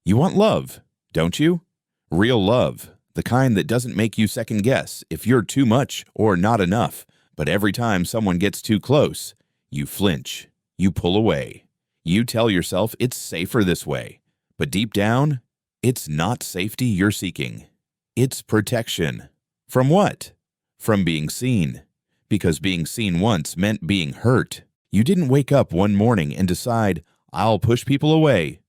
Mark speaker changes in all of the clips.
Speaker 1: You want love, don't you? Real love, the kind that doesn't make you second guess if you're too much or not enough, but every time someone gets too close, you flinch, you pull away. You tell yourself it's safer this way, but deep down, it's not safety you're seeking. It's protection. From what? From being seen. Because being seen once meant being hurt. You didn't wake up one morning and decide, I'll push people away.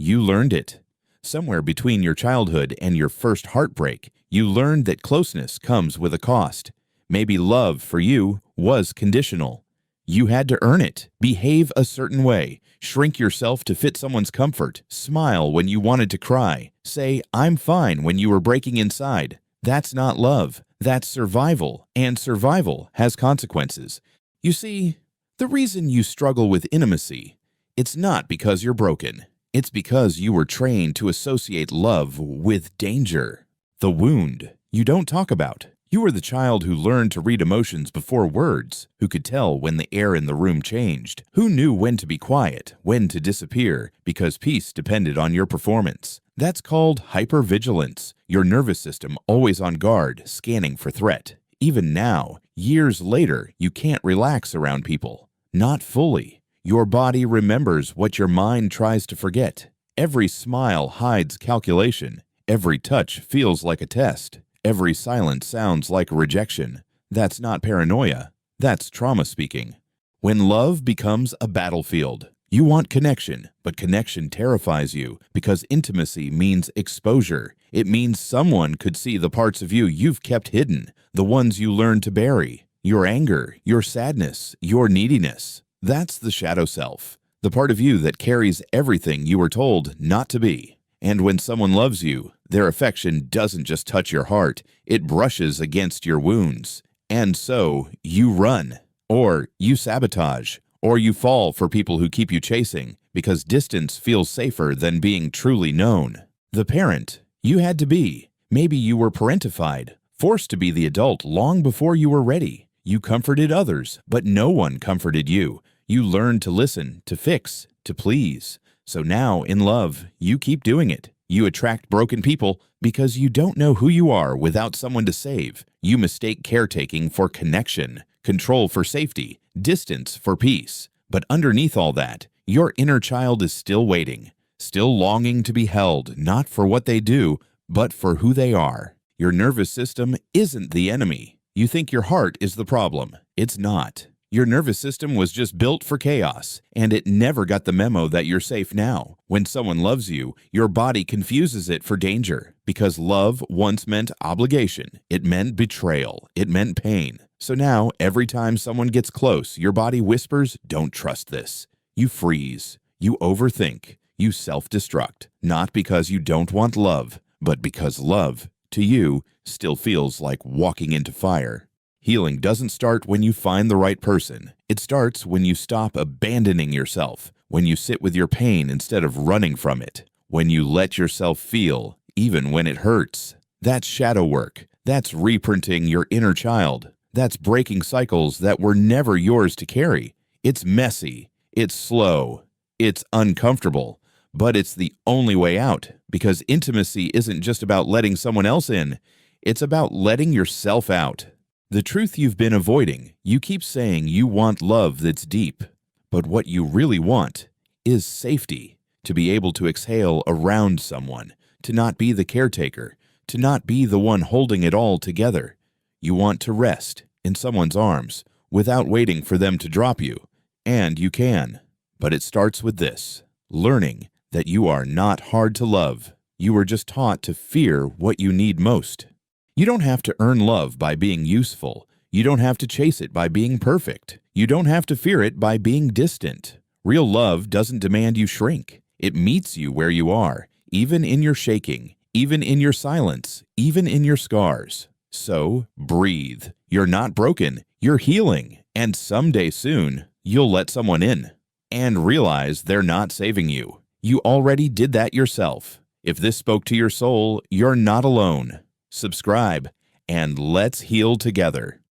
Speaker 1: You learned it. Somewhere between your childhood and your first heartbreak, you learned that closeness comes with a cost. Maybe love for you was conditional. You had to earn it, behave a certain way, shrink yourself to fit someone's comfort, smile when you wanted to cry, say, I'm fine when you were breaking inside. That's not love. That's survival, and survival has consequences. You see, the reason you struggle with intimacy, it's not because you're broken. It's because you were trained to associate love with danger. The wound you don't talk about. You were the child who learned to read emotions before words, who could tell when the air in the room changed, who knew when to be quiet, when to disappear, because peace depended on your performance. That's called hypervigilance, your nervous system always on guard, scanning for threat. Even now, years later, you can't relax around people. Not fully. Your body remembers what your mind tries to forget. Every smile hides calculation. Every touch feels like a test. Every silence sounds like rejection. That's not paranoia. That's trauma speaking. When love becomes a battlefield, you want connection, but connection terrifies you because intimacy means exposure. It means someone could see the parts of you you've kept hidden, the ones you learned to bury, your anger, your sadness, your neediness. That's the shadow self, the part of you that carries everything you were told not to be. And when someone loves you, their affection doesn't just touch your heart, it brushes against your wounds. And so, you run, or you sabotage, or you fall for people who keep you chasing, because distance feels safer than being truly known. The parent you had to be. Maybe you were parentified, forced to be the adult long before you were ready. You comforted others, but no one comforted you. You learned to listen, to fix, to please. So now, in love, you keep doing it. You attract broken people because you don't know who you are without someone to save. You mistake caretaking for connection, control for safety, distance for peace. But underneath all that, your inner child is still waiting, still longing to be held, not for what they do, but for who they are. Your nervous system isn't the enemy. You think your heart is the problem. It's not. Your nervous system was just built for chaos, and it never got the memo that you're safe now. When someone loves you, your body confuses it for danger, because love once meant obligation. It meant betrayal. It meant pain. So now, every time someone gets close, your body whispers, don't trust this. You freeze. You overthink. You self-destruct. Not because you don't want love, but because love, to you, still feels like walking into fire. Healing doesn't start when you find the right person. It starts when you stop abandoning yourself, when you sit with your pain instead of running from it, when you let yourself feel, even when it hurts. That's shadow work. That's reprinting your inner child. That's breaking cycles that were never yours to carry. It's messy. It's slow. It's uncomfortable. But it's the only way out, because intimacy isn't just about letting someone else in. It's about letting yourself out. The truth you've been avoiding, you keep saying you want love that's deep. But what you really want is safety, to be able to exhale around someone, to not be the caretaker, to not be the one holding it all together. You want to rest in someone's arms without waiting for them to drop you. And you can. But it starts with this, learning that you are not hard to love. You were just taught to fear what you need most. You don't have to earn love by being useful. You don't have to chase it by being perfect. You don't have to fear it by being distant. Real love doesn't demand you shrink. It meets you where you are, even in your shaking, even in your silence, even in your scars. So, breathe. You're not broken. You're healing. And someday soon, you'll let someone in and realize they're not saving you. You already did that yourself. If this spoke to your soul, you're not alone. Subscribe, and let's heal together.